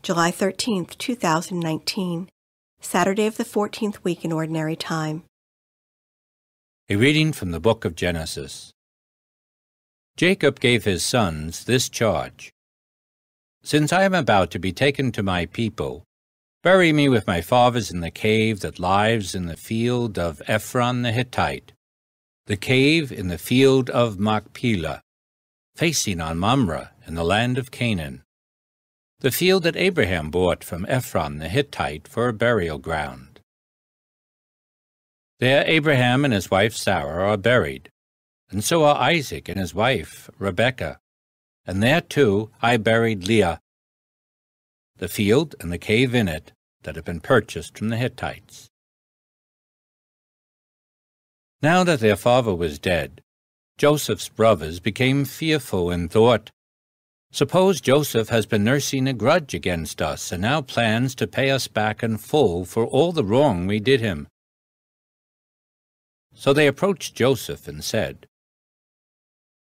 July 13th, 2019, Saturday of the 14th week in Ordinary Time. A reading from the book of Genesis. Jacob gave his sons this charge: Since I am about to be taken to my people, bury me with my fathers in the cave that lies in the field of Ephron the Hittite, the cave in the field of Machpelah, facing on Mamre in the land of Canaan, the field that Abraham bought from Ephron the Hittite for a burial ground. There Abraham and his wife Sarah are buried, and so are Isaac and his wife Rebekah, and there too I buried Leah. The field and the cave in it that had been purchased from the Hittites. Now that their father was dead, Joseph's brothers became fearful and thought, Suppose Joseph has been nursing a grudge against us and now plans to pay us back in full for all the wrong we did him. So they approached Joseph and said,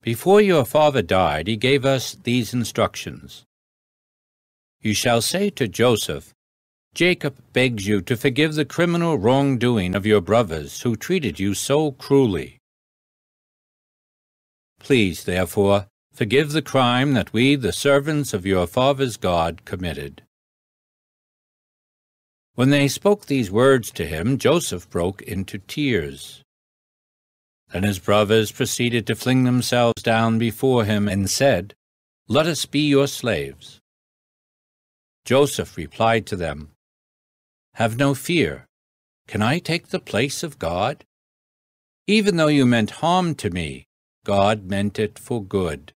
Before your father died, he gave us these instructions. You shall say to Joseph, Jacob begs you to forgive the criminal wrongdoing of your brothers who treated you so cruelly. Please, therefore, forgive the crime that we, the servants of your father's God, committed. When they spoke these words to him, Joseph broke into tears. Then his brothers proceeded to fling themselves down before him and said, Let us be your slaves. Joseph replied to them, Have no fear. Can I take the place of God? Even though you meant harm to me, God meant it for good,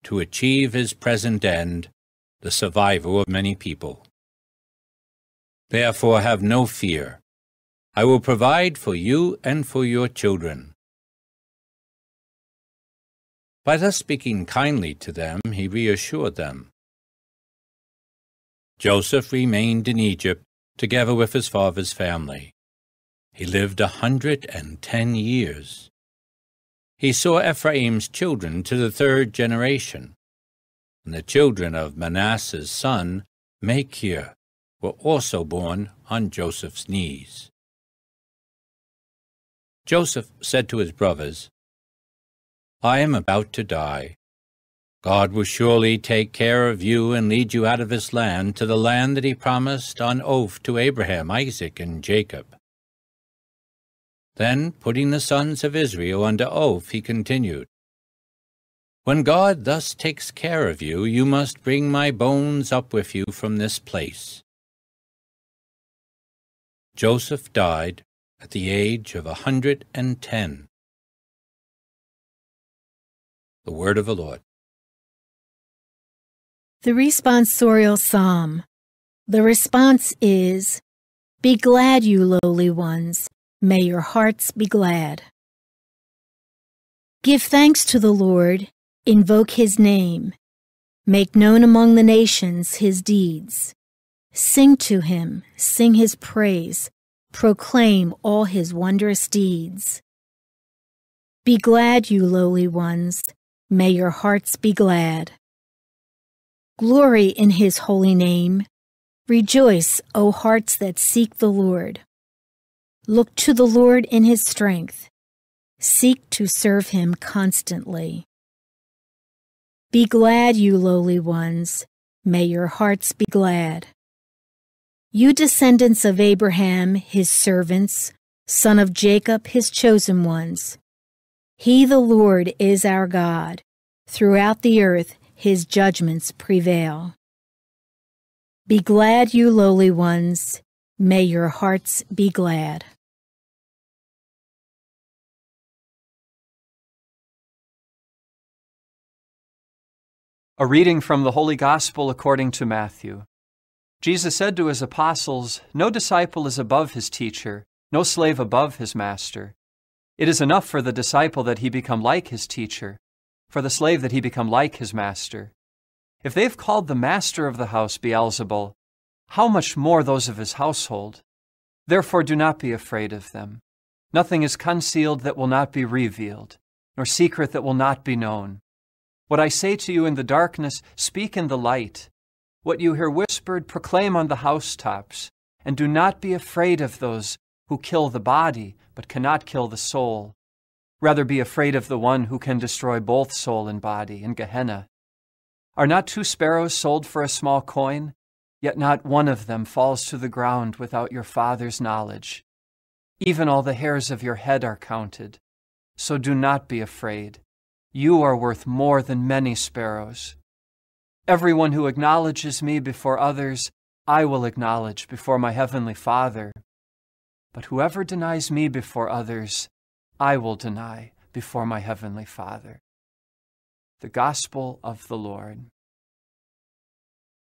to achieve his present end, the survival of many people. Therefore have no fear. I will provide for you and for your children. By thus speaking kindly to them, he reassured them. Joseph remained in Egypt, together with his father's family. He lived 110 years. He saw Ephraim's children to the third generation, and the children of Manasseh's son, Machir, were also born on Joseph's knees. Joseph said to his brothers, I am about to die. God will surely take care of you and lead you out of this land to the land that he promised on oath to Abraham, Isaac, and Jacob. Then, putting the sons of Israel under oath, he continued, When God thus takes care of you, you must bring my bones up with you from this place. Joseph died at the age of 110. The word of the Lord. The responsorial psalm. The response is, Be glad, you lowly ones. May your hearts be glad. Give thanks to the Lord, invoke his name. Make known among the nations his deeds. Sing to him, sing his praise, proclaim all his wondrous deeds. Be glad, you lowly ones. May your hearts be glad. Glory in his holy name. Rejoice, O hearts that seek the Lord. Look to the Lord in his strength. Seek to serve him constantly. Be glad, you lowly ones. May your hearts be glad. You descendants of Abraham, his servants, son of Jacob, his chosen ones. He, the Lord, is our God. Throughout the earth, his judgments prevail. Be glad, you lowly ones. May your hearts be glad. A reading from the Holy Gospel according to Matthew. Jesus said to his apostles, No disciple is above his teacher, no slave above his master. It is enough for the disciple that he become like his teacher, for the slave that he become like his master. If they've called the master of the house Beelzebul, how much more those of his household? Therefore do not be afraid of them. Nothing is concealed that will not be revealed, nor secret that will not be known. What I say to you in the darkness, speak in the light. What you hear whispered, proclaim on the housetops, and do not be afraid of those who kill the body, but cannot kill the soul. Rather be afraid of the one who can destroy both soul and body in Gehenna. Are not 2 sparrows sold for a small coin? Yet not one of them falls to the ground without your Father's knowledge. Even all the hairs of your head are counted. So do not be afraid. You are worth more than many sparrows. Everyone who acknowledges me before others, I will acknowledge before my heavenly Father. But whoever denies me before others, I will deny before my heavenly Father. The Gospel of the Lord.